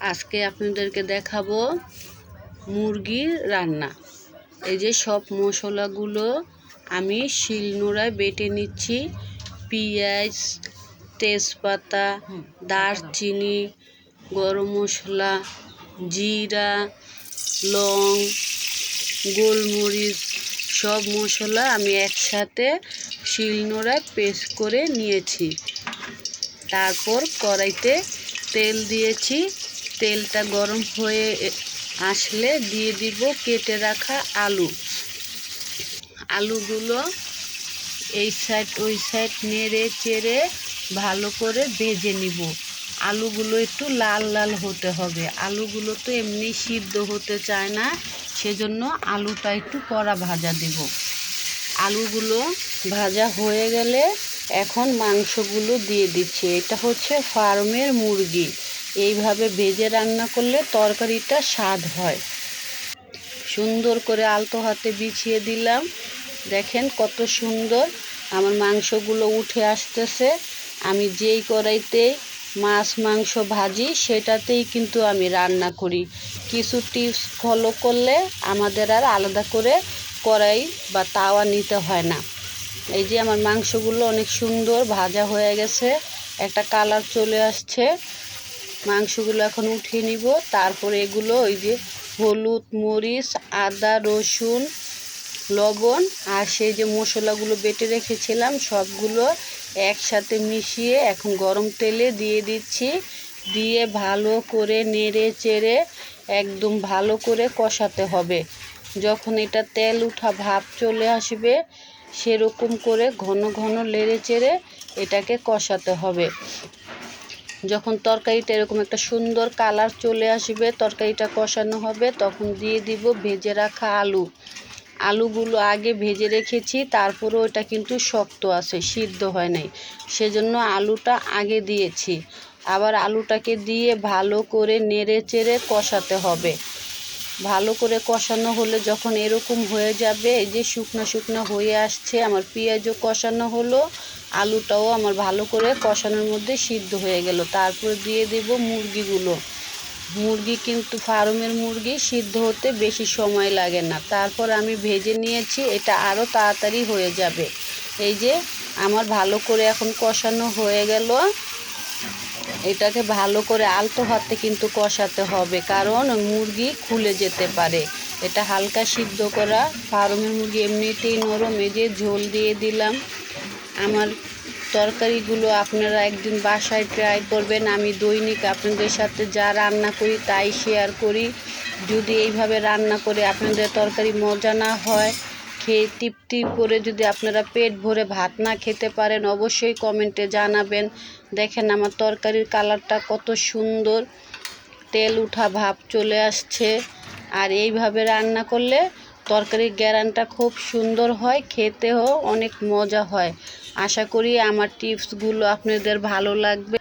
আজকে আপনাদেরকে দেখাবো মুরগির রান্না। এই যে সব মশলাগুলো আমি শিলনোড়ায় বেটে নিচ্ছি। পেঁয়াজ, তেজপাতা, দারচিনি, গরম মশলা, জিরা, লং, গোলমরিচ সব মশলা আমি একসাথে শিলনোড়ায় পেস্ট করে নিয়েছি। তারপর কড়াইতে তেল দিয়েছি। তেলটা গরম হয়ে আসলে দিয়ে দিব কেটে রাখা আলুগুলো এই সাইড ওই সাইড নেড়ে চেড়ে ভালো করে ভেজে নিব। আলুগুলো একটু লাল লাল হতে হবে। আলুগুলো তো এমনি সিদ্ধ হতে চায় না, সেজন্য আলুটা একটু কড়া ভাজা দেব। আলুগুলো ভাজা হয়ে গেলে এখন মাংসগুলো দিয়ে দিচ্ছি। এটা হচ্ছে ফার্মের মুরগি। এইভাবে ভেজে রান্না করলে তরকারিটা স্বাদ হয়। সুন্দর করে আলতো হাতে বিছিয়ে দিলাম। দেখেন কত সুন্দর আমার মাংসগুলো উঠে আসতেছে। আমি যেই কড়াইতে মাংস ভাজি সেটাতেই কিন্তু আমি রান্না করি। কিছু টিপস ফলো করলে আমাদের আর আলাদা করে কড়াই বা তাওয়া নিতে হয় না। এই যে আমার মাংসগুলো অনেক সুন্দর ভাজা হয়ে গেছে, একটা কালার চলে আসছে। মাংসগুলো এখন উঠিয়ে নিব। তারপরে এগুলো ওই যে হলুদ, মরিচ, আদা, রসুন, লবণ আর সেই যে মশলাগুলো বেটে রেখেছিলাম সবগুলো একসাথে মিশিয়ে এখন গরম তেলে দিয়ে দিচ্ছি। দিয়ে ভালো করে নেড়ে চেড়ে একদম ভালো করে কষাতে হবে। যখন এটা তেল উঠা ভাব চলে আসবে সেরকম করে ঘন ঘন নেড়ে চেড়ে এটাকে কষাতে হবে। যখন তরকারিটা এরকম একটা সুন্দর কালার চলে আসবে, তরকারিটা কষানো হবে, তখন দিয়ে দিব ভেজে রাখা আলুগুলো আগে ভেজে রেখেছি, তারপরে ওটা কিন্তু শক্ত আছে, সিদ্ধ হয় নাই, সেজন্য আলুটা আগে দিয়েছি। আবার আলুটাকে দিয়ে ভালো করে নেড়ে চেড়ে কষাতে হবে। ভালো করে কষানো হলে যখন এরকম হয়ে যাবে, এই যে শুকনো শুকনো হয়ে আসছে, আমার পেঁয়াজও কষানো হলো, আলুটাও আমার ভালো করে কষানোর মধ্যে সিদ্ধ হয়ে গেল। তারপর দিয়ে দেব মুরগি কিন্তু ফার্মের মুরগি, সিদ্ধ হতে বেশি সময় লাগে না। তারপর আমি ভেজে নিয়েছি, এটা আরও তাড়াতাড়ি হয়ে যাবে। এই যে আমার ভালো করে এখন কষানো হয়ে গেল। এটাকে ভালো করে আলতো হাতে কিন্তু কষাতে হবে, কারণ মুরগি খুলে যেতে পারে। এটা হালকা সিদ্ধ করা ফার্মের মুরগি, এমনিতেই নরম। এই যে ঝোল দিয়ে দিলাম। আমার তরকারিগুলো আপনারা একদিন বাসায় ট্রাই করবেন। আমি দৈনিক আপনাদের সাথে যা রান্না করি তাই শেয়ার করি। যদি এইভাবে রান্না করে আপনাদের তরকারি মজা না হয়, খেয়ে তৃপ্তি করে যদি আপনারা পেট ভরে ভাত না খেতে পারেন, অবশ্যই কমেন্টে জানাবেন। দেখেন আমার তরকারির কালারটা কত সুন্দর, তেল উঠা ভাব চলে আসছে। আর এইভাবে রান্না করলে তরকারির গ্যারানটা খুব সুন্দর হয়, খেতেও অনেক মজা হয়। আশা করি আমার টিপসগুলো আপনাদের ভালো লাগবে।